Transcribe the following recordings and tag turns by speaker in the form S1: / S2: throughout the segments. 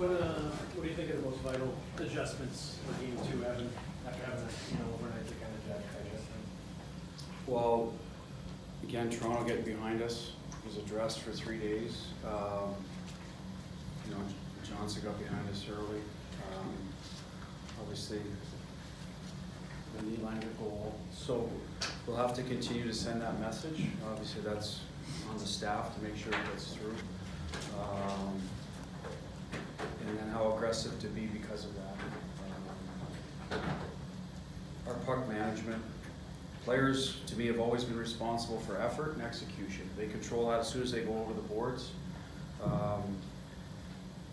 S1: What do you think are the most vital adjustments for game two, after having a overnight to kind of digest things?
S2: Well, again, Toronto getting behind us was addressed for 3 days. Johnson got behind us early. Obviously, the Nylander goal. So we'll have to continue to send that message. Obviously, that's on the staff to make sure it gets through. And then how aggressive to be because of that. Our puck management. Players, to me, have always been responsible for effort and execution. They control that as soon as they go over the boards.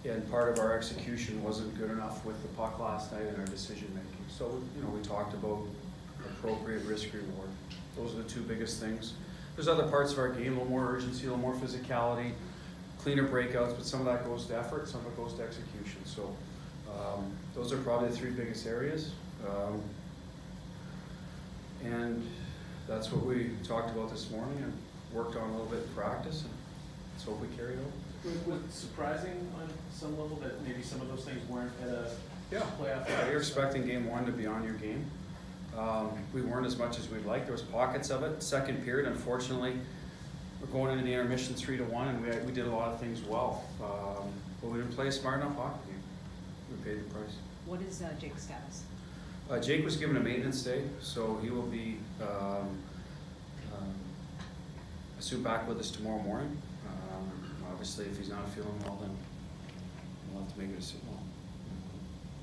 S2: And part of our execution wasn't good enough with the puck last night in our decision making. So, we talked about appropriate risk reward. Those are the two biggest things. There's other parts of our game, a little more urgency, a little more physicality, cleaner breakouts, but some of that goes to effort, some of it goes to execution. So those are probably the three biggest areas. And that's what we talked about this morning and worked on a little bit in practice, and let's hope we carry it over.
S1: Was it surprising on some level that maybe some of those things weren't at a playoff?
S2: Yeah, you're expecting game one to be on your game. We weren't as much as we'd like. There was pockets of it. Second period, unfortunately, we're going into the intermission 3-1, and we did a lot of things well. But we didn't play a smart enough hockey game. We paid the price.
S3: What is Jake's status?
S2: Jake was given a maintenance day, so he will be assumed back with us tomorrow morning. Obviously, if he's not feeling well, then we'll have to make a decision. We'll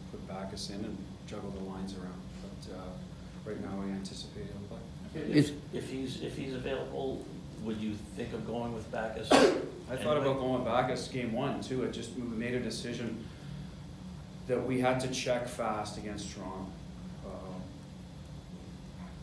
S2: put Backus in and juggle the lines around. But right now, we anticipate he'll play.
S4: If he's available, would you think of going with Backus?
S2: I thought about going with Backus game one too. We made a decision that we had to check fast against Toronto.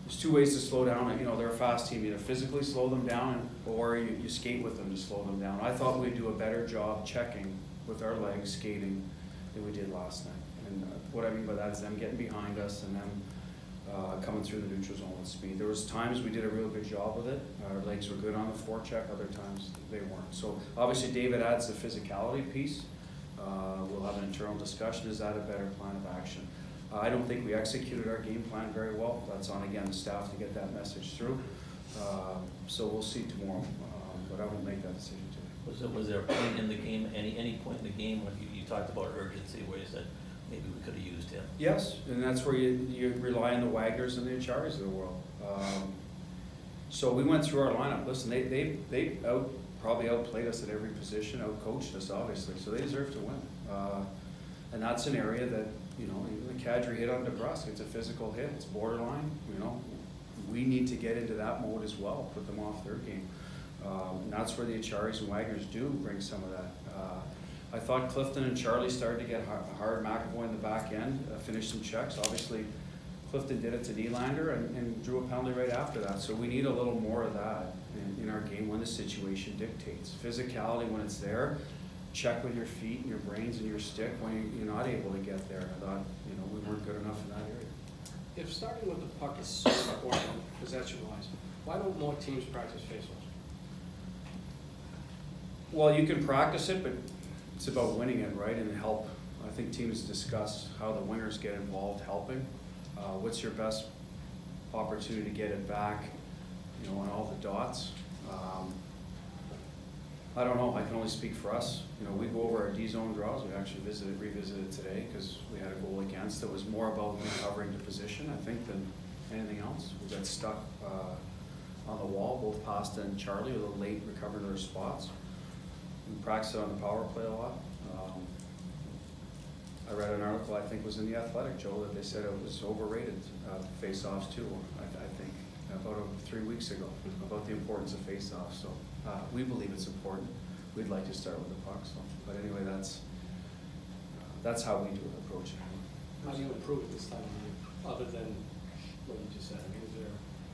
S2: There's two ways to slow down. They're a fast team. Either physically slow them down, or you skate with them to slow them down. I thought we'd do a better job checking with our legs, skating, than we did last night. And what I mean by that is them getting behind us and them coming through the neutral zone with speed. There was times we did a real good job with it. Our legs were good on the forecheck. Other times they weren't. So obviously David adds the physicality piece. We'll have an internal discussion. Is that a better plan of action? I don't think we executed our game plan very well. That's on, again, the staff to get that message through. So we'll see tomorrow, but I won't make that decision today.
S4: Was there a point in the game, any point in the game when you talked about urgency where you said maybe we could have used him?
S2: Yes, and that's where you rely on the Wagners and the Acharis of the world. So we went through our lineup. Listen, they probably outplayed us at every position, outcoached us, obviously, so they deserve to win. And that's an area that, even the Kadri hit on DeBrusque, it's a physical hit, it's borderline, we need to get into that mode as well, put them off their game. And that's where the Acharis and Wagners do bring some of that. I thought Clifton and Charlie started to get hard. McAvoy in the back end, finished some checks. Obviously, Clifton did it to Nylander and drew a penalty right after that. So we need a little more of that in our game when the situation dictates. Physicality when it's there. Check with your feet and your brains and your stick when you're not able to get there. I thought, we weren't good enough in that area.
S5: If starting with the puck is so important, possession-wise, why don't more teams practice face-offs?
S2: Well, you can practice it, but it's about winning it, right, and help. I think teams discuss how the winners get involved helping. What's your best opportunity to get it back, on all the dots? I don't know. I can only speak for us. We go over our D-zone draws. We actually revisited today because we had a goal against that was more about recovering the position, I think, than anything else. We got stuck on the wall, both Pasta and Charlie, a little late recovering their spots. We practiced it on the power play a lot. I read an article, I think was in The Athletic, Joe, that they said it was overrated, face-offs too, I think, about 3 weeks ago, about the importance of face-offs. So we believe it's important. We'd like to start with the puck. So, but anyway, that's how we do approach it.
S5: How do you improve it this time of year, other than what you just said? Is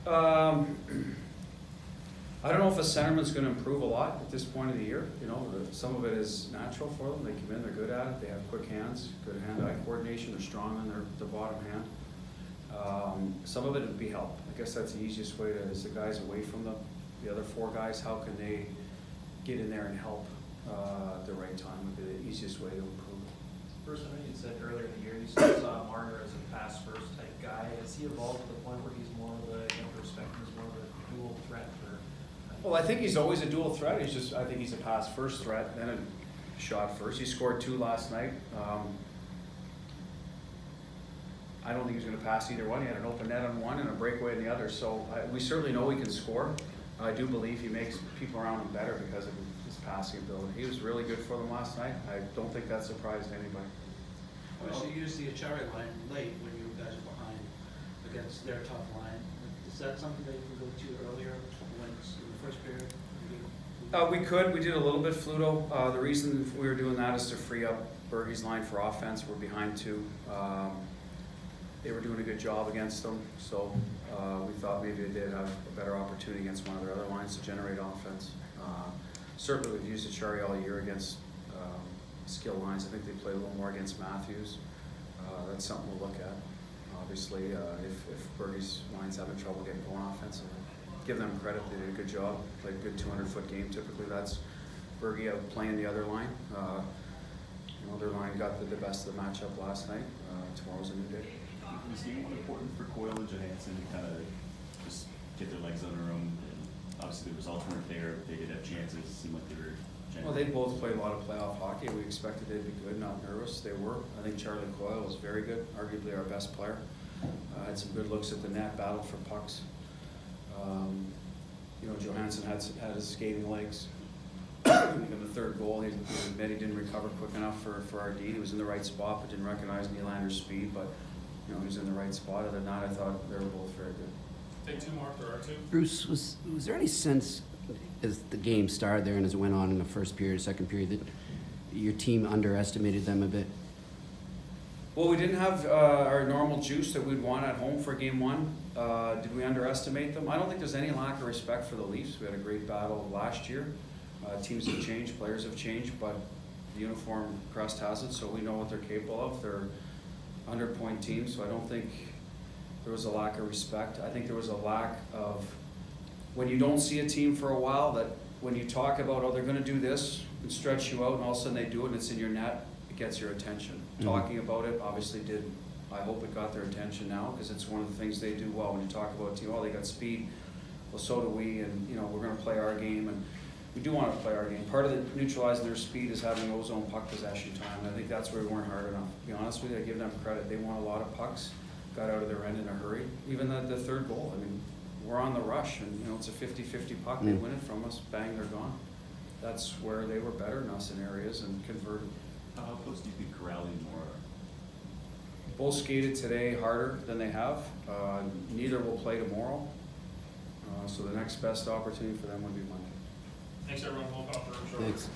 S5: there?
S2: I don't know if a centerman's going to improve a lot at this point of the year. Some of it is natural for them. They come in, they're good at it. They have quick hands, good hand-eye coordination. They're strong on their bottom hand. Some of it would be help. I guess that's the easiest way to, is the guys away from the other 4 guys, how can they get in there and help at the right time would be the easiest way to improve.
S6: Bruce, I know you said earlier in the year you saw Marner as a pass first type guy. Has he evolved to the point where he's more of a, perspective, he's more of a dual threat for?
S2: Well, I think he's always a dual threat. I think he's a pass first threat, then a shot first. He scored 2 last night. I don't think he's going to pass either one. He had an open net on one and a breakaway on the other. So we certainly know he can score. I do believe he makes people around him better because of his passing ability. He was really good for them last night. I don't think that surprised anybody.
S7: Well, you used the Achari line late when you guys are behind against their top line. Is that something that you can go to earlier when it's in the first period?
S2: We could. We did a little bit Fluto. The reason we were doing that is to free up Bergey's line for offense. We're behind 2. They were doing a good job against them, so we thought maybe they did have a better opportunity against one of their other lines to generate offense. Certainly we've used Achari all year against skill lines. I think they played a little more against Matthews. That's something we'll look at. Obviously, if Bergey's line's having trouble getting going offensively, give them credit. They did a good job. Played a good 200-foot game. Typically, that's Bergey out playing the other line. Their line got the best of the matchup last night. Tomorrow's a new day.
S8: Was game one important for Coyle and Johansson to kind of just get their legs under them? And obviously, the results weren't there, but they did have chances. It seemed like they were.
S2: Well, they both played a lot of playoff hockey. We expected they'd be good, not nervous. They were. I think Charlie Coyle was very good, arguably our best player. Had some good looks at the net, battled for pucks. Johansson had his skating legs. I think in the third goal, he admitted he didn't recover quick enough for our D. He was in the right spot, but didn't recognize Nylander's speed. But he was in the right spot. Other than that, I thought they were both very good.
S9: Take 2 more if there are 2.
S10: Bruce, was there any sense as the game started there and as it went on in the first period, second period, that your team underestimated them a bit?
S2: Well, we didn't have our normal juice that we'd want at home for game 1. Did we underestimate them? I don't think there's any lack of respect for the Leafs. We had a great battle last year. Teams have changed, players have changed, but the uniform crest hasn't, so we know what they're capable of. They're 100-point team, so I don't think there was a lack of respect. I think there was a lack of, when you don't see a team for a while, that when you talk about, oh, they're going to do this and stretch you out, and all of a sudden they do it and it's in your net, it gets your attention. Talking about it obviously did. I hope it got their attention now, because it's one of the things they do well. When you talk about a team, oh, they got speed, well, so do we, and we're going to play our game, and we do want to play our game. Part of the neutralizing their speed is having ozone puck possession time, and I think that's where we weren't hard enough. To be honest with you, I give them credit. They won a lot of pucks, got out of their end in a hurry. Even the third goal, I mean, we're on the rush, and it's a 50-50 puck. They win it from us, bang, they're gone. That's where they were better than us in areas and converted.
S8: How close do you think corralling more?
S2: Both skated today harder than they have. Neither will play tomorrow. So the next best opportunity for them would be Monday.
S9: Thanks everyone. We'll call for a short.
S10: Thanks.